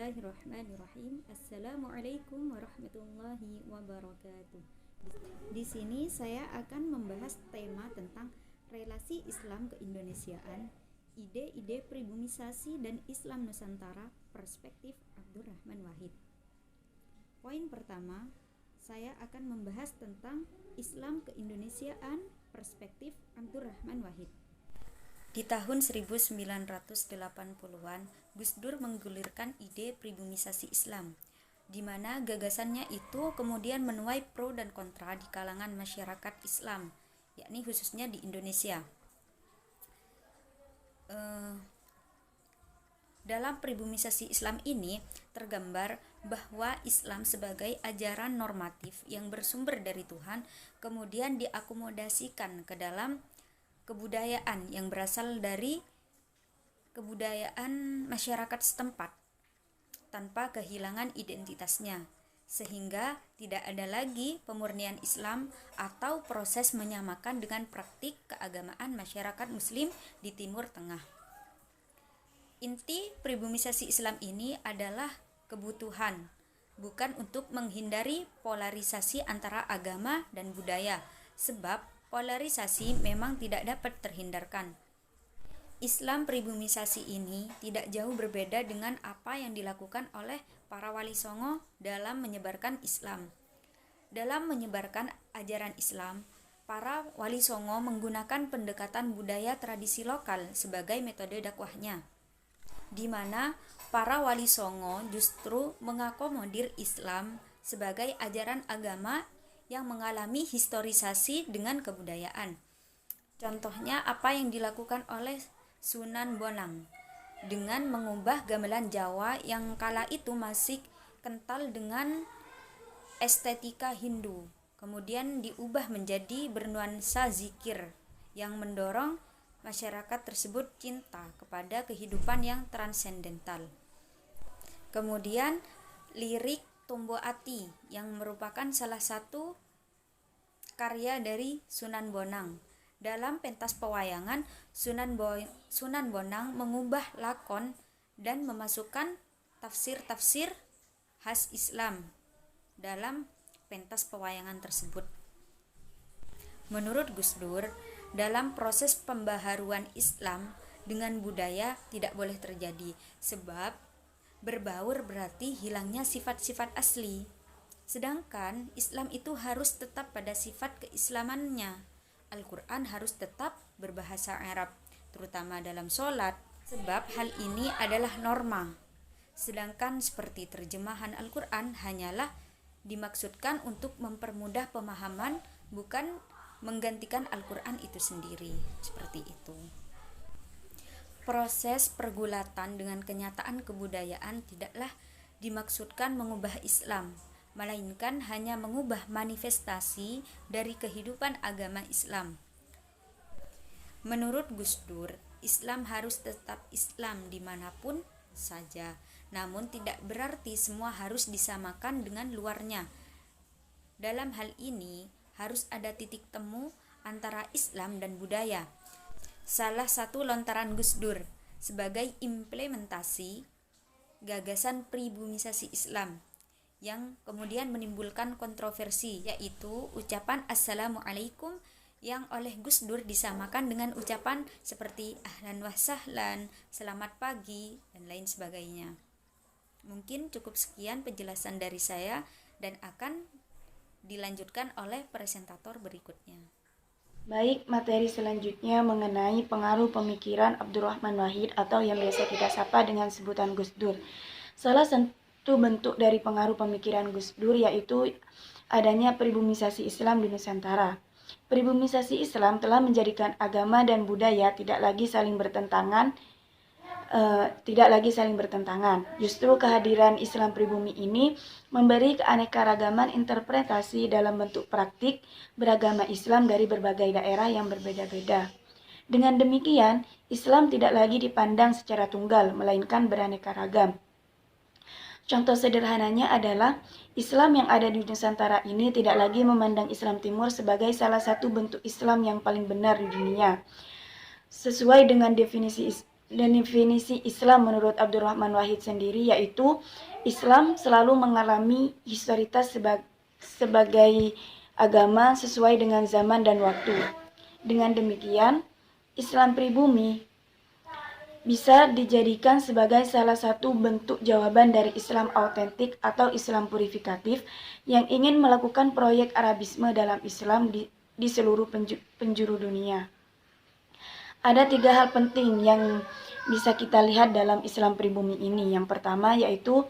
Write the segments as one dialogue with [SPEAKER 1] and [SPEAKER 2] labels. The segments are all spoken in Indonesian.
[SPEAKER 1] Bismillahirrahmanirrahim. Assalamualaikum warahmatullahi wabarakatuh. Di sini saya akan membahas tema tentang relasi Islam keindonesiaan, ide-ide pribumisasi dan Islam Nusantara, perspektif Abdurrahman Wahid. Poin pertama, saya akan membahas tentang Islam keindonesiaan, perspektif Abdurrahman Wahid. Di tahun 1980-an, Gus Dur menggulirkan ide pribumisasi Islam, di mana gagasannya itu kemudian menuai pro dan kontra di kalangan masyarakat Islam, yakni khususnya di Indonesia. Dalam pribumisasi Islam ini tergambar bahwa Islam sebagai ajaran normatif yang bersumber dari Tuhan kemudian diakomodasikan ke dalam kebudayaan yang berasal dari kebudayaan masyarakat setempat tanpa kehilangan identitasnya, sehingga tidak ada lagi pemurnian Islam atau proses menyamakan dengan praktik keagamaan masyarakat Muslim di Timur Tengah. Inti pribumisasi Islam ini adalah kebutuhan, bukan untuk menghindari polarisasi antara agama dan budaya, sebab polarisasi memang tidak dapat terhindarkan. Islam pribumisasi ini tidak jauh berbeda dengan apa yang dilakukan oleh para wali songo dalam menyebarkan Islam. Dalam menyebarkan ajaran Islam, para wali songo menggunakan pendekatan budaya tradisi lokal sebagai metode dakwahnya, di mana para wali songo justru mengakomodir Islam sebagai ajaran agama yang mengalami historisasi dengan kebudayaan. Contohnya apa yang dilakukan oleh Sunan Bonang dengan mengubah gamelan Jawa yang kala itu masih kental dengan estetika Hindu, kemudian diubah menjadi bernuansa zikir yang mendorong masyarakat tersebut cinta kepada kehidupan yang transendental. Kemudian lirik Tombo Ati yang merupakan salah satu karya dari Sunan Bonang. Dalam pentas pewayangan, Sunan Bonang mengubah lakon dan memasukkan tafsir-tafsir khas Islam dalam pentas pewayangan tersebut. Menurut Gus Dur, dalam proses pembaharuan Islam dengan budaya tidak boleh terjadi, sebab berbaur berarti hilangnya sifat-sifat asli. Sedangkan Islam itu harus tetap pada sifat keislamannya. Al-Quran harus tetap berbahasa Arab, terutama dalam sholat, sebab hal ini adalah norma. Sedangkan seperti terjemahan Al-Quran hanyalah dimaksudkan untuk mempermudah pemahaman, bukan menggantikan Al-Quran itu sendiri. Seperti itu. Proses pergulatan dengan kenyataan kebudayaan tidaklah dimaksudkan mengubah Islam, melainkan hanya mengubah manifestasi dari kehidupan agama Islam. Menurut Gus Dur, Islam harus tetap Islam dimanapun saja, namun tidak berarti semua harus disamakan dengan luarnya. Dalam hal ini, harus ada titik temu antara Islam dan budaya. Salah satu lontaran Gus Dur sebagai implementasi gagasan pribumisasi Islam yang kemudian menimbulkan kontroversi, yaitu ucapan Assalamualaikum yang oleh Gus Dur disamakan dengan ucapan seperti ahlan wa sahlan, selamat pagi, dan lain sebagainya. Mungkin cukup sekian penjelasan dari saya dan akan dilanjutkan oleh presentator berikutnya.
[SPEAKER 2] Baik, materi selanjutnya mengenai pengaruh pemikiran Abdurrahman Wahid atau yang biasa kita sapa dengan sebutan Gus Dur. Salah satu bentuk dari pengaruh pemikiran Gus Dur yaitu adanya pribumisasi Islam di Nusantara. Pribumisasi Islam telah menjadikan agama dan budaya tidak lagi saling bertentangan. Justru kehadiran Islam pribumi ini memberi keanekaragaman interpretasi dalam bentuk praktik beragama Islam dari berbagai daerah yang berbeda-beda. Dengan demikian, Islam tidak lagi dipandang secara tunggal, melainkan beraneka ragam. Contoh sederhananya adalah Islam yang ada di Nusantara ini tidak lagi memandang Islam Timur sebagai salah satu bentuk Islam yang paling benar di dunia. Sesuai dengan definisi definisi Islam menurut Abdurrahman Wahid sendiri, yaitu Islam selalu mengalami historitas sebagai agama sesuai dengan zaman dan waktu. Dengan demikian, Islam pribumi bisa dijadikan sebagai salah satu bentuk jawaban dari Islam autentik atau Islam purifikatif yang ingin melakukan proyek Arabisme dalam Islam di seluruh penjuru dunia. Ada 3 hal penting yang bisa kita lihat dalam Islam pribumi ini. Yang pertama yaitu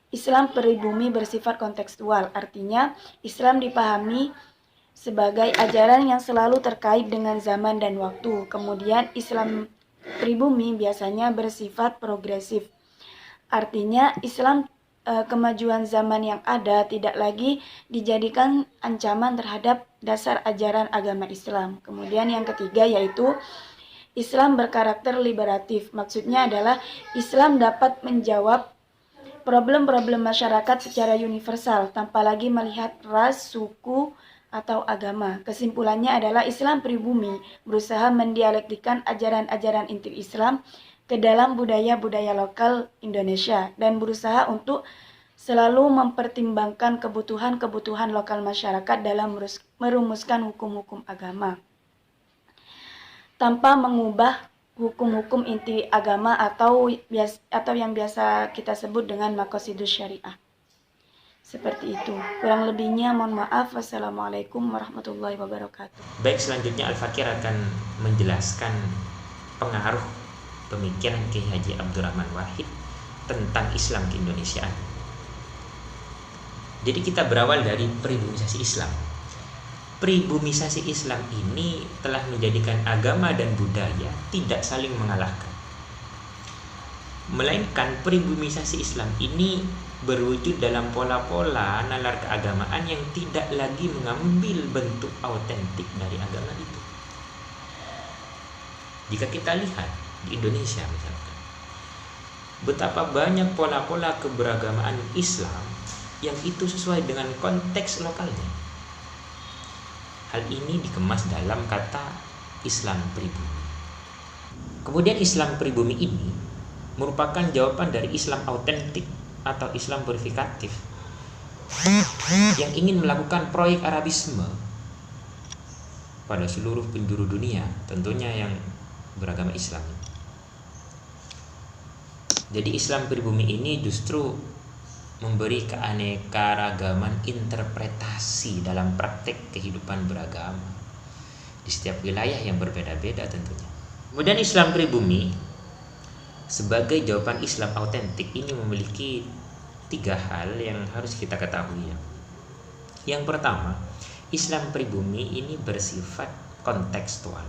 [SPEAKER 2] Islam pribumi bersifat kontekstual, artinya Islam dipahami sebagai ajaran yang selalu terkait dengan zaman dan waktu. Kemudian Islam pribumi biasanya bersifat progresif, artinya Islam kemajuan zaman yang ada tidak lagi dijadikan ancaman terhadap dasar ajaran agama Islam. Kemudian yang ketiga yaitu Islam berkarakter liberatif, maksudnya adalah Islam dapat menjawab problem-problem masyarakat secara universal tanpa lagi melihat ras, suku, atau agama. Kesimpulannya adalah Islam pribumi berusaha mendialektikan ajaran-ajaran inti Islam ke dalam budaya-budaya lokal Indonesia dan berusaha untuk selalu mempertimbangkan kebutuhan-kebutuhan lokal masyarakat dalam merumuskan hukum-hukum agama, tanpa mengubah hukum-hukum inti agama atau yang biasa kita sebut dengan maqasidus syariah. Seperti itu. Kurang lebihnya mohon maaf. Wassalamualaikum warahmatullahi wabarakatuh.
[SPEAKER 3] Baik, selanjutnya Al-Fakir akan menjelaskan pengaruh pemikiran Kiai Haji Abdurrahman Wahid tentang Islam keindonesiaan. Jadi kita berawal dari pribumisasi Islam. Pribumisasi Islam ini telah menjadikan agama dan budaya tidak saling mengalahkan, melainkan pribumisasi Islam ini berwujud dalam pola-pola nalar keagamaan yang tidak lagi mengambil bentuk autentik dari agama itu. Jika kita lihat di Indonesia misalkan, betapa banyak pola-pola keberagamaan Islam yang itu sesuai dengan konteks lokalnya. Hal ini dikemas dalam kata Islam pribumi. Kemudian Islam pribumi ini merupakan jawaban dari Islam autentik atau Islam purifikatif yang ingin melakukan proyek Arabisme pada seluruh penjuru dunia, tentunya yang beragama Islam. Jadi Islam pribumi ini justru memberi keanekaragaman interpretasi dalam praktek kehidupan beragama di setiap wilayah yang berbeda-beda tentunya. Kemudian Islam pribumi sebagai jawaban Islam autentik ini memiliki 3 hal yang harus kita ketahui. Yang pertama, Islam pribumi ini bersifat kontekstual.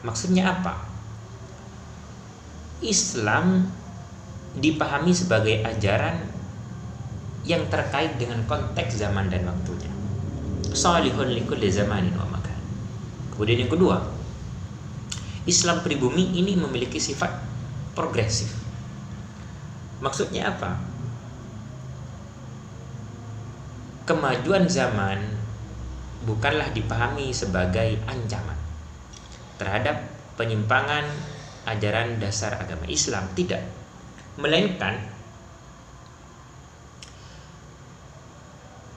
[SPEAKER 3] Maksudnya apa? Islam dipahami sebagai ajaran yang terkait dengan konteks zaman dan waktunya. Shalihun likulli zamanin wa makan. Kemudian yang kedua, Islam pribumi ini memiliki sifat progresif. Maksudnya apa? Kemajuan zaman bukanlah dipahami sebagai ancaman terhadap penyimpangan ajaran dasar agama Islam, tidak. Melainkan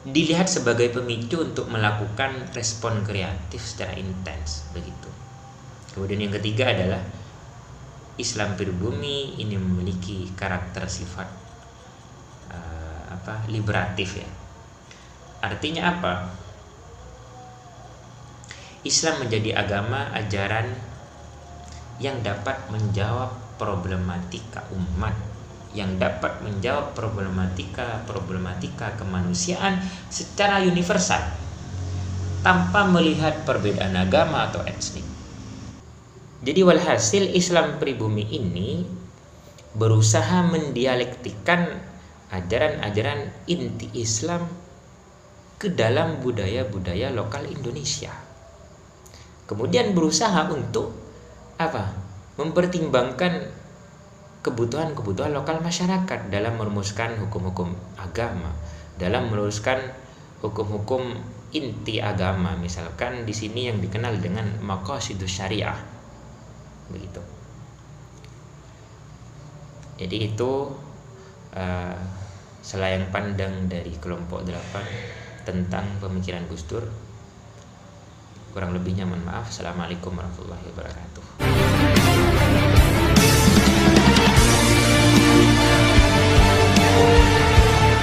[SPEAKER 3] dilihat sebagai pemicu untuk melakukan respon kreatif secara intens, begitu. Kemudian yang ketiga adalah Islam pribumi ini memiliki karakter sifat liberatif ya. Artinya apa? Islam menjadi agama ajaran yang dapat menjawab problematika umat, yang dapat menjawab problematika kemanusiaan secara universal tanpa melihat perbedaan agama atau etnik. Jadi walhasil Islam pribumi ini berusaha mendialektikan ajaran-ajaran inti Islam ke dalam budaya-budaya lokal Indonesia. Kemudian berusaha untuk mempertimbangkan kebutuhan-kebutuhan lokal masyarakat dalam merumuskan hukum-hukum agama, dalam merumuskan hukum-hukum inti agama. Misalkan di sini yang dikenal dengan maqasidus syariah. Begitu. Jadi itu selayang pandang dari kelompok 8 tentang pemikiran Gus Dur. Kurang lebihnya mohon maaf. Assalamualaikum warahmatullahi wabarakatuh.